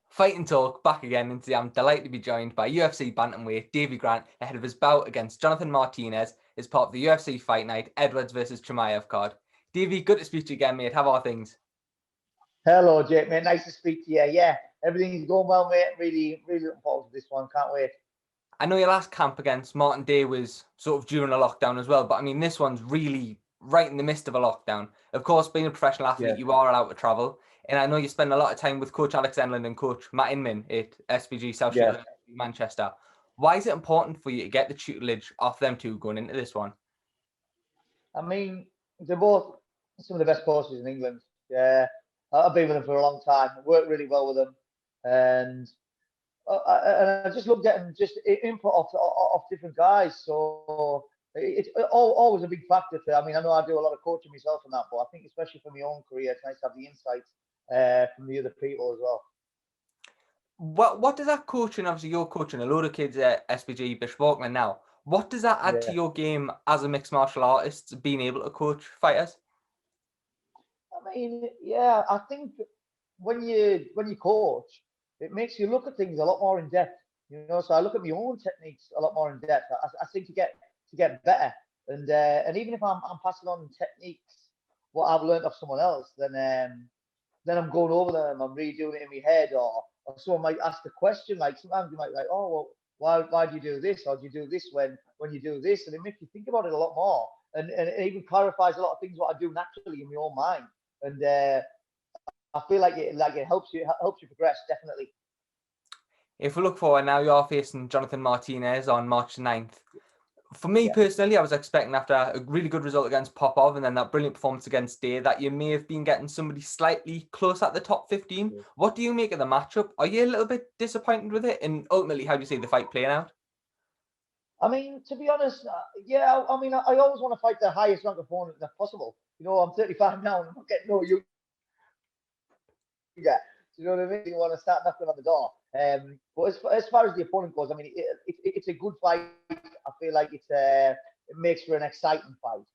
Fight and Talk back again, and today I'm delighted to be joined by UFC Bantamweight Davey Grant ahead of his bout against Jonathan Martinez as part of the UFC Fight Night Edwards versus Chimaev card. Davey, good to speak to you again, mate. How are things? Hello, Jake, mate. Nice to speak to you. Yeah, everything's going well, mate. Really looking forward to this one. Can't wait. I know your last camp against Martin Day was sort of during a lockdown as well, but I mean, this one's really right in the midst of a lockdown. Of course, being a professional athlete, you are allowed to travel. And I know you spend a lot of time with Coach Alex and Matt and Coach Matt Inman at SBG South Shields Manchester. Why is it important for you to get the tutelage off them two going into this one? I mean, they're both some of the best coaches in England. Yeah, I've been with them for a long time. Worked really well with them, and I just love getting just input off different guys. So it's always a big factor. I mean, I know I do a lot of coaching myself and that, but I think especially for my own career, it's nice to have the insights from the other people as well. What does that coaching, obviously you're coaching a load of kids at SBG Bishop Auckland now, what does that add to your game as a mixed martial artist, being able to coach fighters? I mean, yeah, I think when you coach, it makes you look at things a lot more in depth. You know, so I look at my own techniques a lot more in depth. I think to get better, and even if I'm passing on techniques what I've learned off someone else, then I'm going over them, I'm redoing it in my head, or someone might ask a question. Like sometimes you might be like, oh well, why do you do this, or do you do this when you do this, and it makes you think about it a lot more, and it even clarifies a lot of things what I do naturally in my own mind, and I feel like it helps you progress, definitely. If we look forward now, you are facing Jonathan Martinez on March 9th. For me personally, I was expecting after a really good result against Popov and then that brilliant performance against Day that you may have been getting somebody slightly close at the top 15. What do you make of the matchup? Are you a little bit disappointed with it? And ultimately, how do you see the fight playing out? I mean, to be honest, yeah, I mean, I always want to fight the highest ranked opponent that's possible. You know, I'm 35 now and I'm not getting no younger. You know what I mean? You want to start knocking on the door. But as far as the opponent goes, I mean, it's a good fight. I feel like it makes for an exciting fight.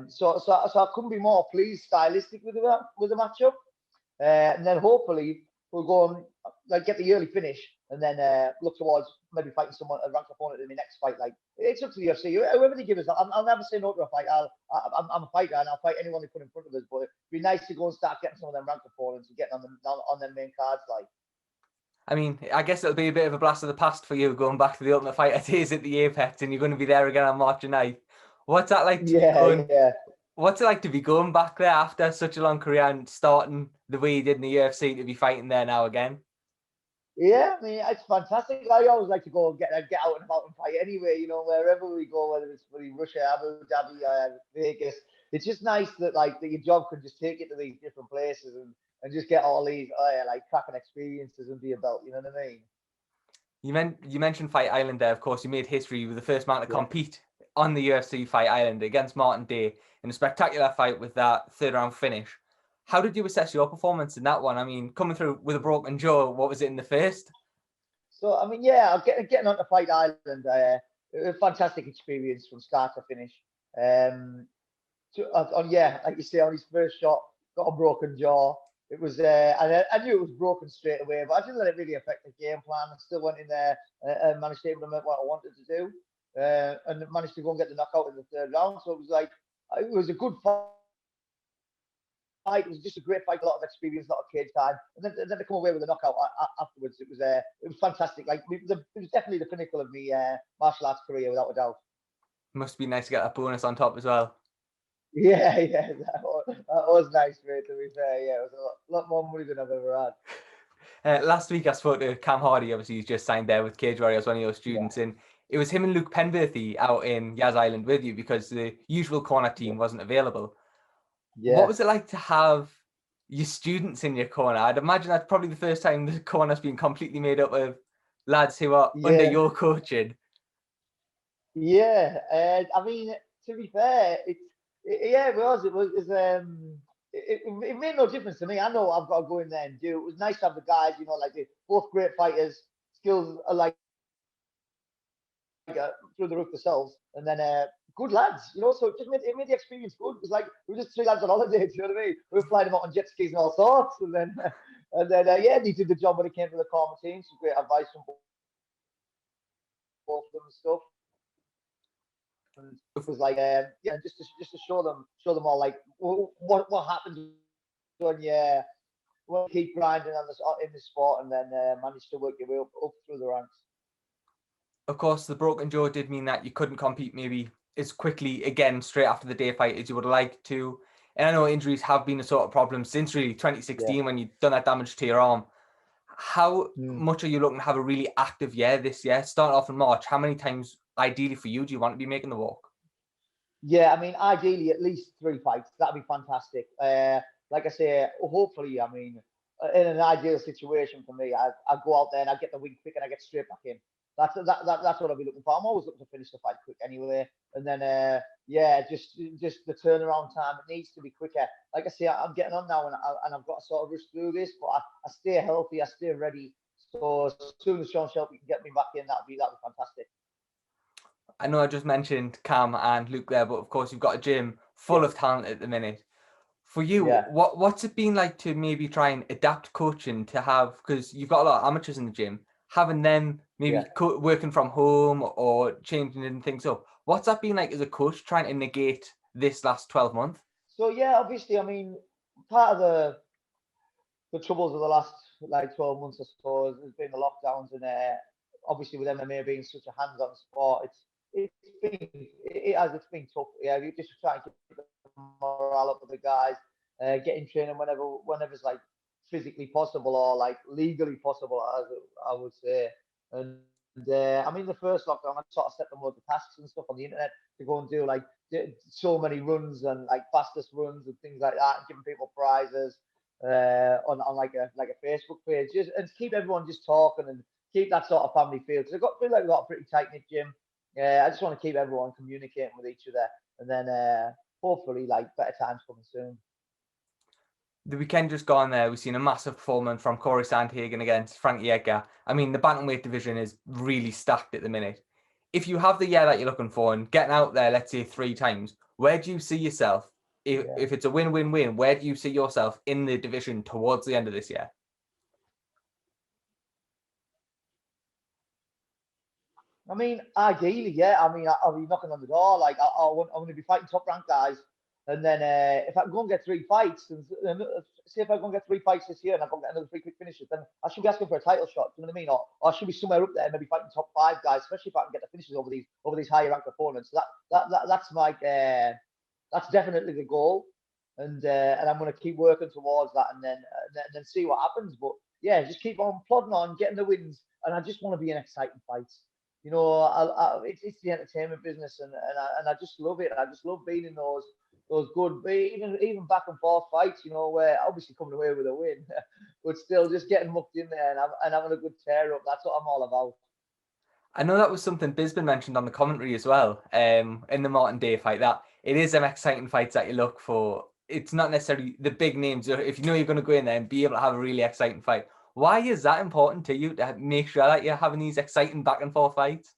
So I couldn't be more pleased stylistic with the matchup. And then hopefully we'll go and like get the early finish, and then look towards maybe fighting someone a ranked opponent in the next fight. Like it's up to the UFC. Whoever they give us, I'll never say no to a fight. I'm a fighter and I'll fight anyone they put in front of us. But it'd be nice to go and start getting some of them ranked opponents and getting on them main cards. Like, I mean, I guess it'll be a bit of a blast of the past for you going back to the Ultimate Fighter days at the Apex, and you're going to be there again on March 9th. What's that like to be going? What's it like to be going back there after such a long career and starting the way you did in the UFC to be fighting there now again? Yeah, I mean, it's fantastic. I always like to go and get out and about and fight anyway, you know, wherever we go, whether it's Russia, Abu Dhabi, Vegas. It's just nice that that your job can just take you to these different places and just get all these like cracking experiences under your belt. You know what I mean? You mentioned Fight Island there. Of course, you made history. You were the first man to compete on the UFC Fight Island against Martin Day in a spectacular fight with that third round finish. How did you assess your performance in that one? I mean, coming through with a broken jaw, what was it in the first? So, I mean, yeah, getting onto Fight Island, it was a fantastic experience from start to finish. Like you say, on his first shot, got a broken jaw. It was, I knew it was broken straight away, but I didn't let it really affect the game plan. I still went in there and managed to implement what I wanted to do, and managed to go and get the knockout in the third round. So it was a good fight. It was just a great fight, a lot of experience, a lot of cage time, and then to come away with a knockout afterwards, it was fantastic. Like it was definitely the pinnacle of my martial arts career, without a doubt. Must be nice to get that bonus on top as well. Yeah, that was nice, mate. To be fair, yeah, it was a lot more money than I've ever had. Last week I spoke to Cam Hardy. Obviously, he's just signed there with Cage Warriors, one of your students, and it was him and Luke Penberthy out in Yas Island with you because the usual corner team wasn't available. Yeah. What was it like to have your students in your corner? I'd imagine that's probably the first time the corner's been completely made up of lads who are under your coaching. Yeah, I mean, to be fair, it made no difference to me. I know I've got to go in there and do. It was nice to have the guys, you know, like they're both great fighters, skills are like through the roof themselves, and then good lads, you know. So it made the experience good. It was like we were just three lads on holiday. Do you know what I mean? We were flying them out on jet skis and all sorts, and then yeah, they did the job when it came to the karma team. Some great advice from both of them and stuff. And it was like yeah, just to show them all like what happens when you keep grinding on this in the sport and then manage to work your way up through the ranks. Of course, the broken jaw did mean that you couldn't compete maybe as quickly again straight after the day fight as you would like to. And I know injuries have been a sort of problem since really 2016 when you've done that damage to your arm. How much are you looking to have a really active year this year? Starting off in March, how many times ideally for you do you want to be making the walk? Yeah, I mean, ideally at least 3 fights. That'd be fantastic. Like I say, hopefully, I mean, in an ideal situation for me, I go out there and I get the win quick and I get straight back in. That's what I'll be looking for. I'm always looking to finish the fight quick anyway. And then yeah, just the turnaround time. It needs to be quicker. Like I say, I'm getting on now and I've got to sort of rush through this, but I stay healthy, I stay ready. So as soon as Sean Shelby can get me back in, that'd be fantastic. I know I just mentioned Cam and Luke there, but of course you've got a gym full of talent at the minute. For you, what's it been like to maybe try and adapt coaching to have, because you've got a lot of amateurs in the gym, having them maybe working from home or changing things up. What's that been like as a coach trying to negate this last 12 months? So yeah, obviously, I mean, part of the troubles of the last like 12 months or so has been the lockdowns and obviously with MMA being such a hands-on sport, it's been tough. Yeah, you just try and keep the morale up with the guys, getting training whenever it's like physically possible or like legally possible, as I would say. And I mean, the first lockdown, I sort of set them loads of tasks and stuff on the internet to go and do like so many runs and like fastest runs and things like that, and giving people prizes on like a Facebook page, just and keep everyone just talking and keep that sort of family feel. Because I feel like we've got a pretty tight knit gym. I just want to keep everyone communicating with each other, and then hopefully like better times coming soon. The weekend just gone there, we've seen a massive performance from Corey Sandhagen against Frankie Edgar. I mean, the bantamweight division is really stacked at the minute. If you have the year that you're looking for and getting out there, let's say 3 times, where do you see yourself? If it's a win-win-win, where do you see yourself in the division towards the end of this year? I mean, ideally, yeah. I mean, I'll be knocking on the door. Like, I want to be fighting top ranked guys. And then if I can go and get 3 fights, and say if I go and get 3 fights this year and I go and get another 3 quick finishes, then I should be asking for a title shot. Do you know what I mean? Or I should be somewhere up there, maybe fighting top 5 guys, especially if I can get the finishes over these higher ranked opponents. So that's that's definitely the goal. And I'm going to keep working towards that, and then see what happens. But yeah, just keep on plodding on, getting the wins, and I just want to be in exciting fights. You know, it's the entertainment business, and I just love it. I just love being in those good, even back and forth fights. You know, where obviously coming away with a win, but still just getting mucked in there and having a good tear up. That's what I'm all about. I know that was something Bisbee mentioned on the commentary as well, in the Martin Day fight, that it is them exciting fights that you look for. It's not necessarily the big names. If you know you're going to go in there and be able to have a really exciting fight, why is that important to you to make sure that you're having these exciting back and forth fights?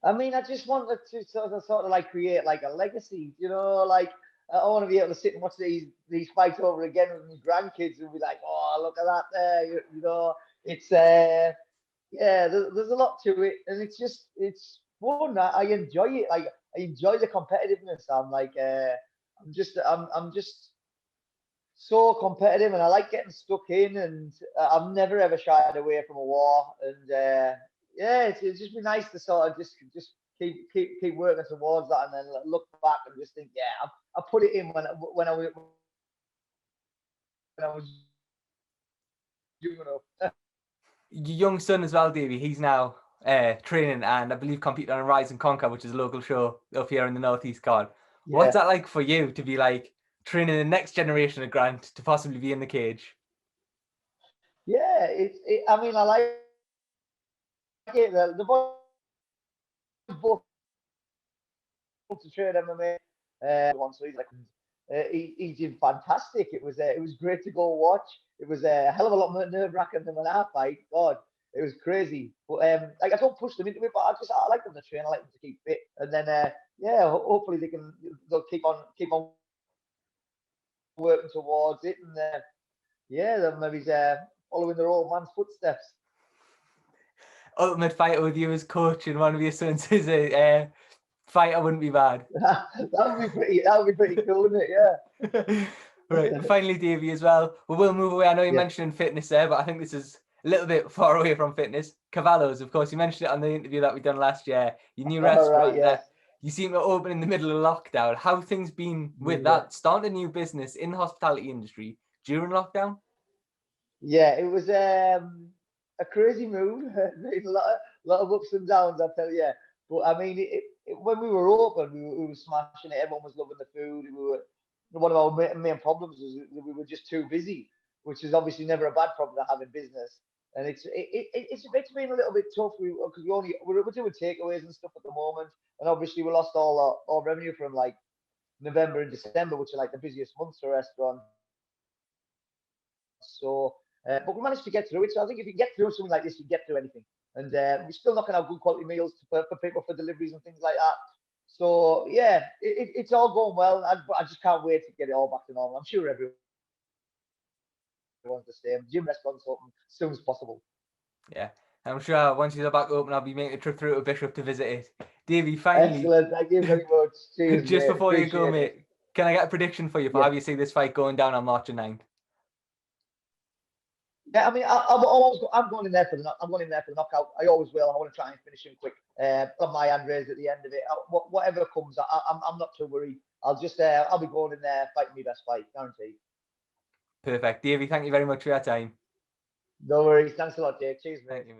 I mean, I just wanted to sort of like create like a legacy, you know, like I want to be able to sit and watch these fights over again with my grandkids and be like, oh, look at that there, you know, it's yeah, there's a lot to it, and it's fun. I enjoy it. Like I enjoy the competitiveness. I'm just so competitive, and I like getting stuck in, and I've never ever shied away from a war. And yeah, it's just be nice to sort of just keep working towards that, and then look back and just think, yeah, I put it in when I was young enough. Your young son as well, Davey, he's now training and I believe competing on Rise and Conquer, which is a local show up here in the Northeast Card. Yeah. What's that like for you to be like training the next generation of Grant to possibly be in the cage? Yeah, I mean, I like it. The boys both to train MMA. So he's like, he did fantastic. It was great to go watch. It was a hell of a lot more nerve wracking than when I fight. God, It was crazy. But like I don't push them into it, but I like them to train. I like them to keep fit, and then yeah, hopefully they'll keep on working towards it, and yeah, they'll maybe following their old man's footsteps. Ultimate Fighter with you as coach and one of your sons is a fighter wouldn't be bad. That would be pretty cool, wouldn't it? Yeah. Right. Finally, Davey, as well. We will move away. I know you mentioned fitness there, but I think this is a little bit far away from fitness. Cavallo's, of course, you mentioned it on the interview that we done last year. Your new restaurant. Yes. You seem to open in the middle of lockdown. How have things been with that? Starting a new business in the hospitality industry during lockdown? Yeah, it was a crazy move. A lot of ups and downs, I tell you. But I mean, when we were open, we were smashing it. Everyone was loving the food. One of our main problems was that we were just too busy, which is obviously never a bad problem to have in business. And it's been a little bit tough because we're doing takeaways and stuff at the moment, and obviously we lost all our revenue from like November and December, which are like the busiest months for restaurants. So, but we managed to get through it. So I think if you get through something like this, you get through anything. And we're still knocking out good quality meals for people for deliveries and things like that. So yeah, it's all going well. I just can't wait to get it all back to normal. I'm sure everyone's the same. Gym restaurants open as soon as possible. Yeah, I'm sure once you're back open, I'll be making a trip through to Bishop to visit it. Davey, finally. Excellent. Thank you very much. Cheers, just mate. before you go, Appreciate mate, can I get a prediction for you for how you see this fight going down on March 9th? Yeah, I mean, I'm going in there for the knockout. I always will. I want to try and finish him quick. Got my hand raised at the end of it. Whatever comes, I'm not too worried. I'll be going in there fighting my best fight, guaranteed. Perfect, Davey. Thank you very much for your time. No worries. Thanks a lot, Jake. Cheers, mate. Thank you, mate.